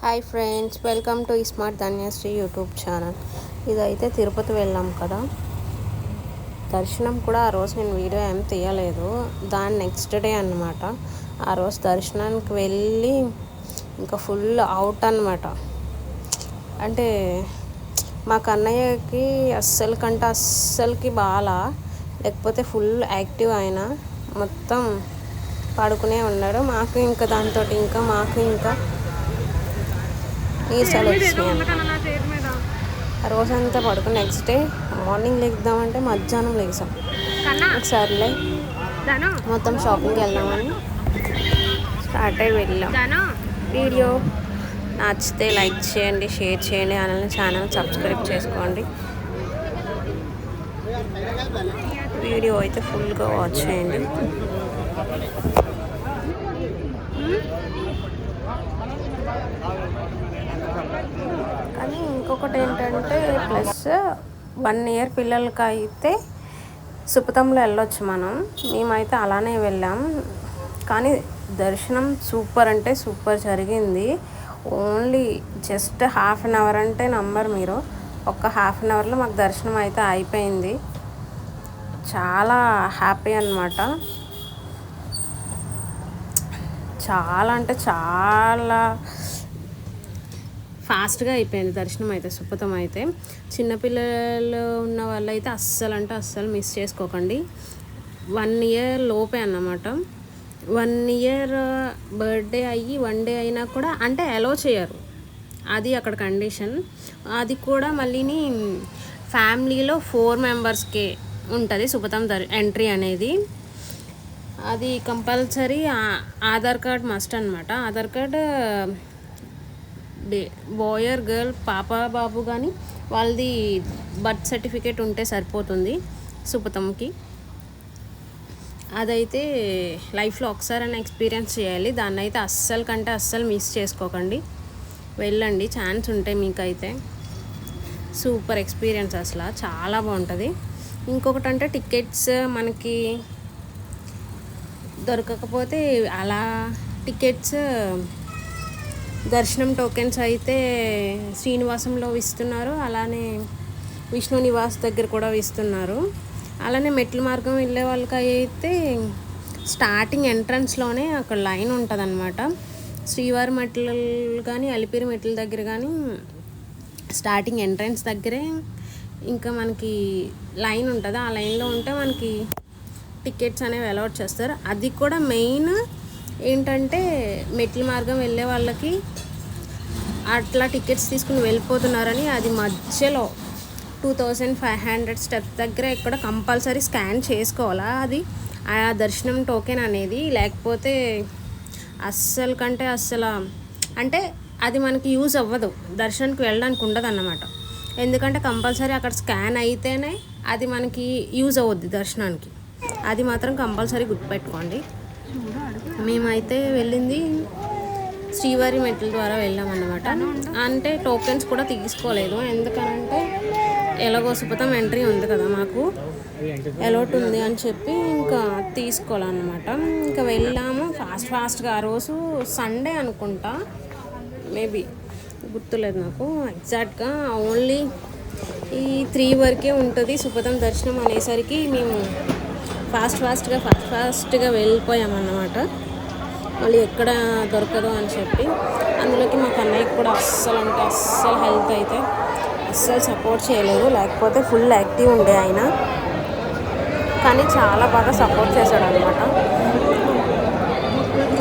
Hi friends, welcome to smart Dhanyasri YouTube channel. ఇదైతే తిరుపతి వెళ్ళాం కదా, దర్శనం కూడా ఆ రోజు నేను వీడియో ఏం తీయలేదు. దాని నెక్స్ట్ డే అన్నమాట. ఆ రోజు దర్శనానికి వెళ్ళి ఇంకా ఫుల్ అవుట్ అన్నమాట. అంటే మా కన్నయ్యకి అస్సలకి బాగా, లేకపోతే ఫుల్ యాక్టివ్ అయిన మొత్తం పడుకునే ఉన్నాడు. మాకు ఇంకా దాంతో ఈసారి వచ్చినాయి. ఆ రోజంతా పడుకుని నెక్స్ట్ డే మార్నింగ్ లేద్దామంటే మధ్యాహ్నం లేసాం. ఒకసారిలే మొత్తం షాపింగ్కి వెళ్దామని స్టార్ట్ అయ్యి వెళ్ళాం. వీడియో నచ్చితే లైక్ చేయండి, షేర్ చేయండి, అలానే ఛానల్ సబ్స్క్రైబ్ చేసుకోండి. వీడియో అయితే ఫుల్గా వాచ్ చేయండి. కానీ ఇంకొకటి ఏంటంటే ప్లస్ 1 year పిల్లలకి అయితే సుపతంలో వెళ్ళొచ్చు మనం. మేమైతే అలానే వెళ్ళాం. కానీ దర్శనం సూపర్ అంటే సూపర్ జరిగింది. ఓన్లీ జస్ట్ ½ an hour అంటే నమ్మరు మీరు. ఒక్క ½ an hourలో మాకు దర్శనం అయితే అయిపోయింది. చాలా హ్యాపీ అన్నమాట. చాలా అంటే చాలా ఫాస్ట్గా అయిపోయింది దర్శనం అయితే. సుపతం అయితే చిన్నపిల్లలు ఉన్న వాళ్ళైతే అస్సలు మిస్ చేసుకోకండి. 1 year లోపే అన్నమాట. 1 year బర్త్డే అయ్యి 1 day అయినా కూడా అంటే అలో చేయరు. అది అక్కడ కండిషన్. అది కూడా మళ్ళీని ఫ్యామిలీలో 4 members ఉంటుంది సుపతం ఎంట్రీ అనేది. అది కంపల్సరీ ఆధార్ కార్డ్ మస్ట్ అన్నమాట. Aadhaar card boy or girl, పాప బాబు కానీ వాళ్ళది బర్త్ సర్టిఫికేట్ ఉంటే సరిపోతుంది సుపతంకి. అదైతే లైఫ్లో ఒకసారైనా ఎక్స్పీరియన్స్ చేయాలి. దాన్ని అయితే అస్సలు మిస్ చేసుకోకండి. వెళ్ళండి, ఛాన్స్ ఉంటే మీకైతే. సూపర్ ఎక్స్పీరియన్స్, అసలు చాలా బాగుంటుంది. ఇంకొకటి అంటే టికెట్స్ మనకి దొరకకపోతే అలా టికెట్స్ దర్శనం టోకెన్స్ అయితే శ్రీనివాసంలో ఇస్తున్నారు, అలానే విష్ణు నివాస్ దగ్గర కూడా ఇస్తున్నారు. అలానే మెట్ల మార్గం వెళ్ళే వాళ్ళకి అయితే స్టార్టింగ్ ఎంట్రన్స్లోనే అక్కడ లైన్ ఉంటుంది అన్నమాట. శ్రీవారి మెట్లు కానీ అలిపిరి మెట్ల దగ్గర కానీ స్టార్టింగ్ ఎంట్రన్స్ దగ్గరే ఇంకా మనకి లైన్ ఉంటుంది. ఆ లైన్లో ఉంటే మనకి టికెట్స్ అనేవి అలాట్ చేస్తారు. అది కూడా మెయిన్ ఏంటంటే మెట్ల మార్గం వెళ్ళే వాళ్ళకి అట్లా టికెట్స్ తీసుకుని వెళ్ళిపోతున్నారని అది మధ్యలో 2500 steps దగ్గర ఇక్కడ కంపల్సరీ స్కాన్ చేసుకోవాలా. అది ఆ దర్శనం టోకెన్ అనేది, లేకపోతే అస్సలు అంటే అది మనకి యూజ్ అవ్వదు, దర్శనానికి వెళ్ళడానికి ఉండదు అన్నమాట. ఎందుకంటే కంపల్సరీ అక్కడ స్కాన్ అయితేనే అది మనకి యూజ్ అవుద్ది దర్శనానికి. అది మాత్రం కంపల్సరీ గుర్తుపెట్టుకోండి. మేమైతే వెళ్ళింది శ్రీవారి మెట్ల ద్వారా వెళ్ళామన్నమాట. అంటే టోకెన్స్ కూడా తీసుకోలేదు, ఎందుకనంటే ఎలాగో సుపతం ఎంట్రీ ఉంది కదా, మాకు అలౌట్ ఉంది అని చెప్పి ఇంకా తీసుకోవాలన్నమాట. ఇంకా వెళ్ళాము ఫాస్ట్గా. ఆ రోజు సండే అనుకుంటా, మేబీ గుర్తులేదు నాకు ఎగ్జాక్ట్గా. ఓన్లీ ఈ 3 వరకే ఉంటుంది సుపతం దర్శనం అనేసరికి మేము ఫాస్ట్గా వెళ్ళిపోయామన్నమాట. మళ్ళీ ఎక్కడ దొరకదు అని చెప్పి. అందులోకి మా కన్నయ్యకి కూడా అస్సలు హెల్త్ అయితే సపోర్ట్ చేయలేదు, లేకపోతే ఫుల్ యాక్టివ్ ఉండే ఆయన. కానీ చాలా బాగా సపోర్ట్ చేశాడు అనమాట.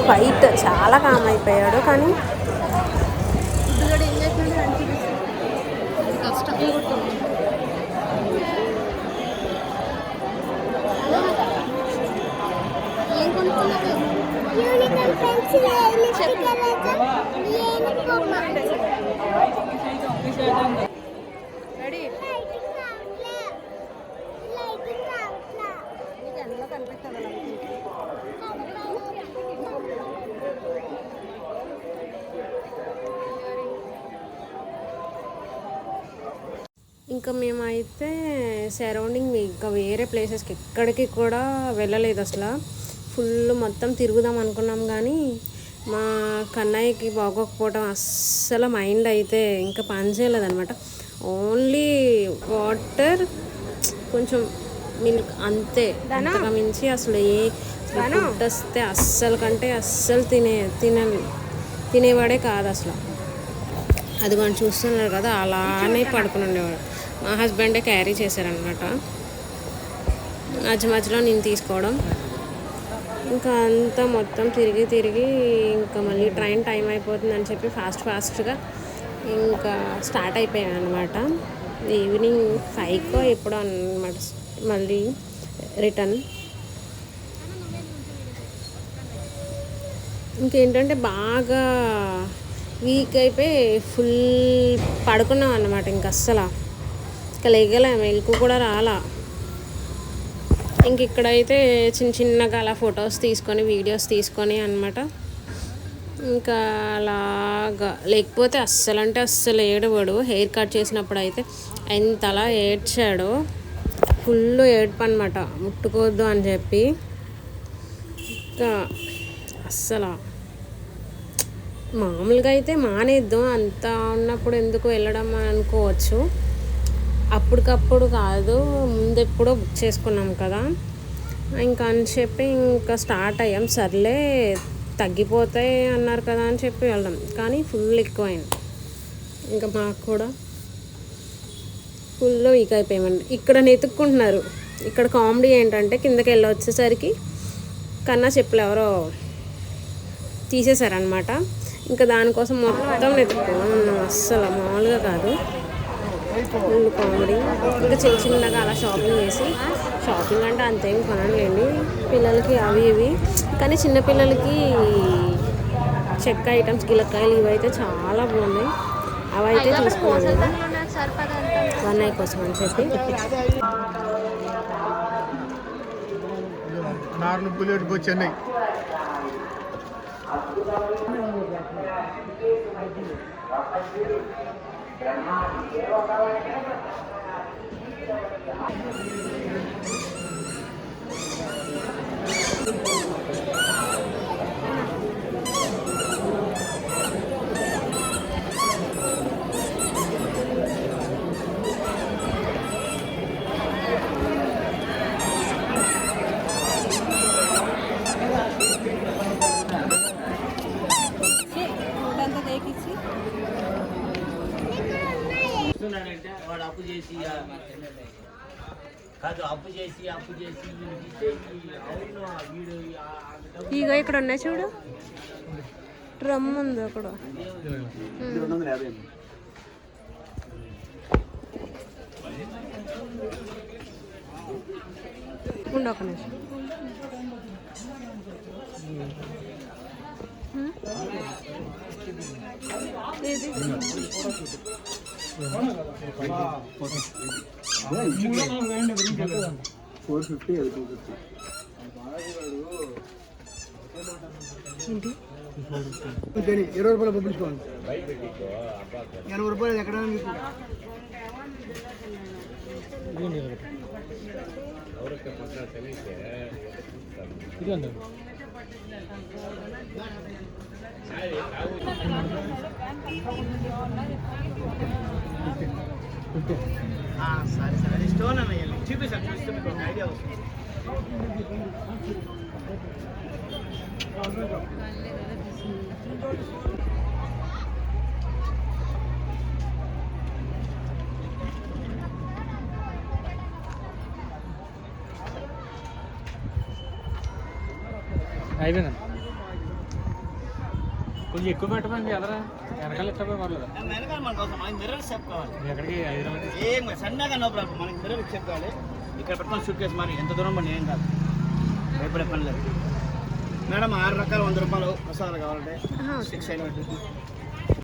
ఫైట్ చాలా కామ్ అయిపోయాడు. కానీ ఇంకా మేమైతే సరౌండింగ్ ఇంకా వేరే ప్లేసెస్కి ఎక్కడికి కూడా వెళ్ళలేదు అసలు. ఫుల్ మొత్తం తిరుగుదాం అనుకున్నాం కానీ మా కన్నయ్యకి బాగోకపోవడం అస్సలు మైండ్ అయితే ఇంకా పని చేయలేదన్నమాట. ఓన్లీ వాటర్, కొంచెం మిల్క్ అంతే. అంతగా మించి అసలు ఫుడ్ వస్తే అస్సలు కంటే అస్సలు తినేవాడే కాదు అసలు. అది మనం చూస్తున్నారు కదా, అలానే పడుకుని ఉండేవాడు. మా హస్బెండే క్యారీ చేశారనమాట. మధ్య మధ్యలో నేను తీసుకోవడం, ఇంకా అంతా మొత్తం తిరిగి ఇంకా మళ్ళీ ట్రైన్ టైం అయిపోతుందని చెప్పి ఫాస్ట్గా ఇంకా స్టార్ట్ అయిపోయాను అనమాట. ఈవినింగ్ 5కో ఎప్పుడో అనమాట మళ్ళీ రిటర్న్. ఇంకేంటంటే బాగా వీక్ అయిపోయి ఫుల్ పడుకున్నాం అన్నమాట. ఇంక అస్సలు ఇంకా లేగలేము, మెలకు కూడా రాలా. ఇంక ఇక్కడైతే చిన్నగా అలా ఫొటోస్ తీసుకొని వీడియోస్ తీసుకొని అనమాట. ఇంకా అలాగా లేకపోతే అస్సలు అంటే అస్సలు ఏడవాడు. హెయిర్ కట్ చేసినప్పుడు అయితే ఎంతలా ఏడ్చాడో, ఫుల్ ఏడ్పు అనమాట, ముట్టుకోవద్దు అని చెప్పి. ఇంకా అస్సలు మామూలుగా అయితే మానేద్దాం, అంత ఉన్నప్పుడు ఎందుకు వెళ్ళడం అని అనుకోవచ్చు. అప్పటికప్పుడు కాదు, ముందు ఎప్పుడో బుక్ చేసుకున్నాం కదా, ఇంకా అని చెప్పి ఇంకా స్టార్ట్ అయ్యాం. సర్లే తగ్గిపోతాయి అన్నారు కదా అని చెప్పి వెళ్ళాం, కానీ ఫుల్ ఎక్కువైంది. ఇంకా మాకు కూడా ఫుల్ వీక్ అయిపోయామండి. ఇక్కడ నెతుక్కుంటున్నారు. ఇక్కడ కామెడీ ఏంటంటే కిందకి వెళ్ళి వచ్చేసరికి కన్నా చెప్పులు ఎవరో తీసేశారనమాట. ఇంకా దానికోసం మొత్తం నెతుక్కున్నాం, అస్సలు మామూలుగా కాదు, ఫుల్ కామెడీ. ఇంకా చిన్నగా అలా షాపింగ్ చేసి, షాపింగ్ అంటే అంతేం కొనలేండి, పిల్లలకి అవి ఇవి, కానీ చిన్నపిల్లలకి చెక్క ఐటమ్స్, గిలక్కాయలు ఇవైతే చాలా బాగున్నాయి. అవి అయితే తీసుకున్నాను అన్నయ్య కోసం అని చెప్పి. చెన్నై వాడు అప్పు చేసి కాదు, అప్పు చేసి వీడు. ఇక ఇక్కడ ఉన్నాయి చూడు, డ్రమ్ ఉంది అక్కడ. ఉండు ఒక నిమిషం. ఏది 450 ఏంటి 20 రూపాయలు పంపించుకోండి. 80 రూపాయలు ఎక్కడ మీకు సరే స్టోన్ అన్న చూపిస్తాను, చూస్తే మీకు ఒక ఐడియా వస్తుంది. అయిపోయింది. కొంచెం ఎక్కువ పెట్టమండి, ఎదరా వెనకాల ఇష్టపడి పర్లేదు. వెనకాల మన కోసం మనకి మిర్రర్ షేప్ కావాలి. ఎక్కడికి హైదరాబాద్ ఏం సన్నగా నో ప్రాబ్లం, మనకి మిర్రర్ షేప్ కావాలి. ఇక్కడ పెట్టుకొని షూట్ కేసు మరి ఎంత దూరం పని ఏం కాదు, భయపడే పని లేదు మేడం. 6 రకాల 100 రూపాయలు మసాలా కావాలంటే 6 అయినా